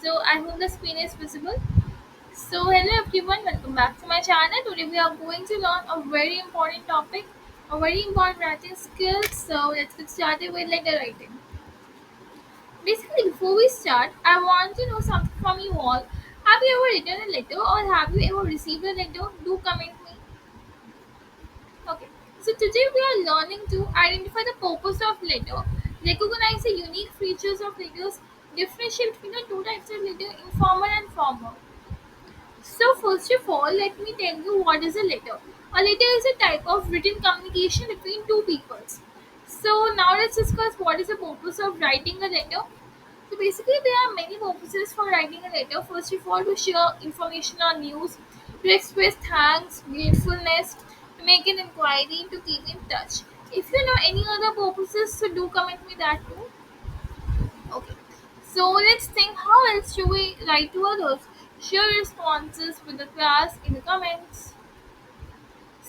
So I hope the screen is visible. So hello everyone, welcome back to my channel. Today we are going to learn a very important topic, a very important writing skill. So let's get started with letter writing. Basically, before we start, I want to know something from you all. Have you ever written a letter or have you ever received a letter? Do comment me. Okay. So today we are learning to identify the purpose of letter, recognize the unique features of letters, differentiate between the two types of letter, informal and formal. So first of all, let me tell you what is a letter. A letter is a type of written communication between two peoples. So now let's discuss what is the purpose of writing a letter. So basically, there are many purposes for writing a letter. First of all, to share information or news, to express thanks, gratefulness, to make an inquiry, to keep in touch. If you know any other purposes, so do comment me that too. Okay. So let's think how else should we write to others? Share responses with the class in the comments.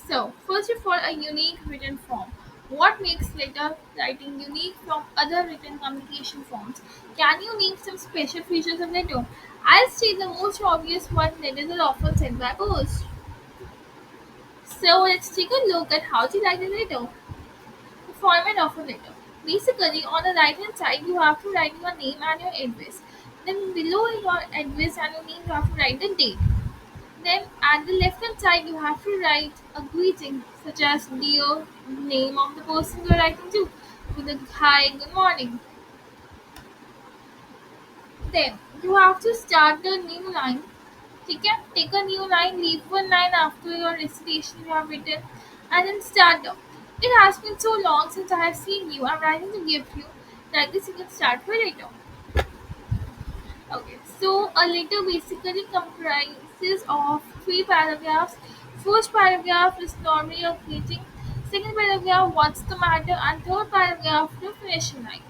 So, first of all, a unique written form. What makes letter writing unique from other written communication forms? Can you name some special features of letter? I'll say the most obvious one, letters are often sent by post. So let's take a look at how to write a letter. The format of a letter. Basically, on the right hand side, you have to write your name and your address. Then below your address and your name, you have to write the date. Then at the left hand side you have to write a greeting such as dear, name of the person you're writing to, with a hi, good morning. Then you have to start the new line. Take a new line, leave one line after your recitation you have written, and then start them. It has been so long since I have seen you. I'm writing to give you. Like this, you can start with later. Okay, so a letter basically comprises of three paragraphs. First paragraph is normally a greeting. Second paragraph, what's the matter, and third paragraph, the finishing line.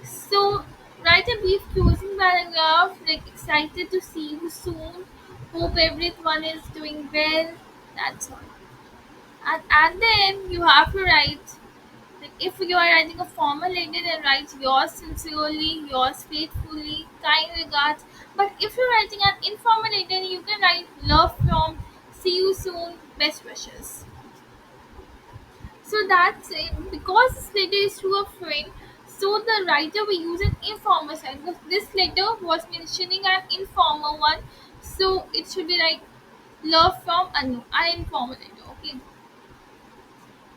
So write a brief closing paragraph like excited to see you soon. Hope everyone is doing well. That's all. And at the end, you have to write. Like if you are writing a formal letter, then write yours sincerely, yours faithfully, kind regards. But if you're writing an informal letter, you can write love from, see you soon, best wishes. So that's it. Because this letter is to a friend, so the writer will use an informal side. Because this letter was mentioning an informal one, so it should be like love from Anu, an informal letter. Okay.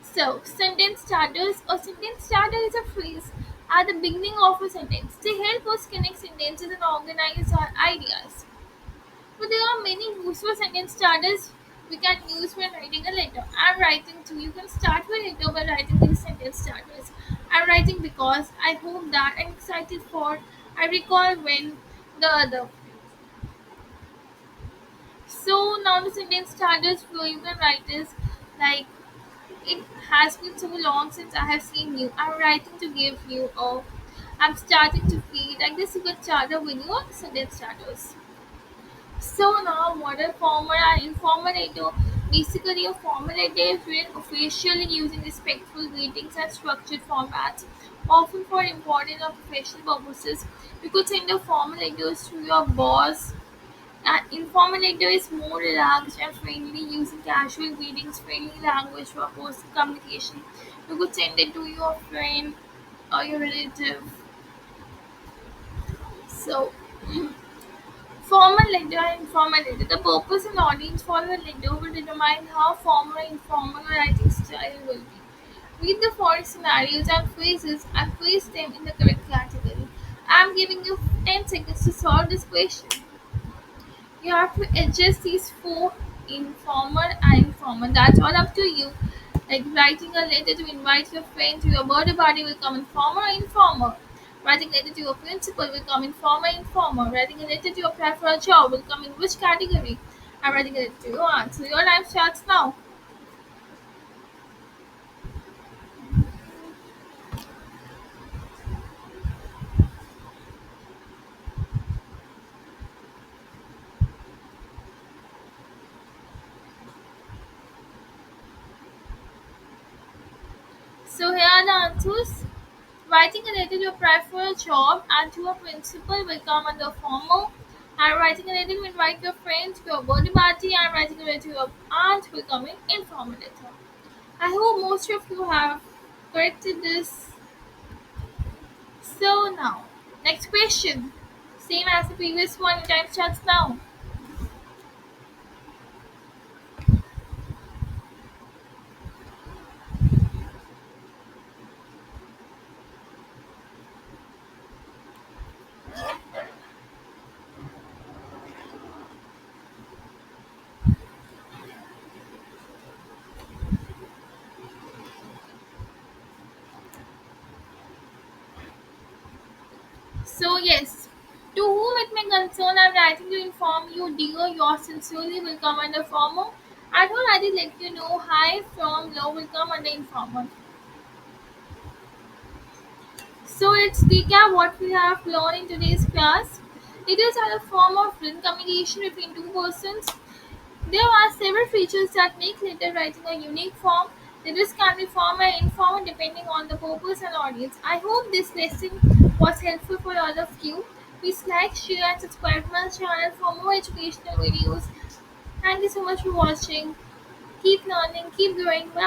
So, sentence starters. A sentence starter is a phrase at the beginning of a sentence. They help us connect sentences and organize our ideas. But there are many useful sentence starters we can use when writing a letter. I'm writing too. You can start your letter by writing these sentence starters. I'm writing because I hope that I'm excited for. I recall when the other. So now the sentence starters flow you can write is like it has been so long since I have seen you. I'm writing to give you a. I'm starting to feel like this is a good starter with your sentence starters. So now modern formal and informative. Basically a formulative written officially using respectful greetings and structured formats. Often for important or professional purposes. You could send a formal letters to your boss. An informal letter is more relaxed and friendly, using casual greetings, friendly language for personal communication. You could send it to your friend or your relative. So, formal letter and informal letter. The purpose and audience for the letter will determine how formal or informal your writing style will be. Read the following scenarios and phrases and place them in the correct category. I am giving you 10 seconds to solve this question. You have to adjust these four informal and informal. That's all up to you. Like writing a letter to invite your friend to your birthday party will come in formal or informal. Writing a letter to your principal will come in formal or informal. Writing a letter to apply for a job will come in which category? I'm writing a letter to your aunt. So your time starts now. So here are the answers. Writing a letter to apply for a job and to a principal will come under formal. And writing a letter to invite your friends to a birthday party and writing a letter to your aunt will come in informal letter. I hope most of you have corrected this. So now, next question. Same as the previous one, time starts now. So yes, to whom it may concern, I'm writing to inform you, dear, yours sincerely will come under formal. I will already let you know, hi from low will come under informal. So let's recap what we have learned in today's class. It is a form of written communication between two persons. There are several features that make letter writing a unique form. Letters can be formal and informal depending on the purpose and audience. I hope this lesson was helpful for all of you. Please like, share, and subscribe to my channel for more educational videos. Thank you so much for watching. Keep learning, keep growing. Bye.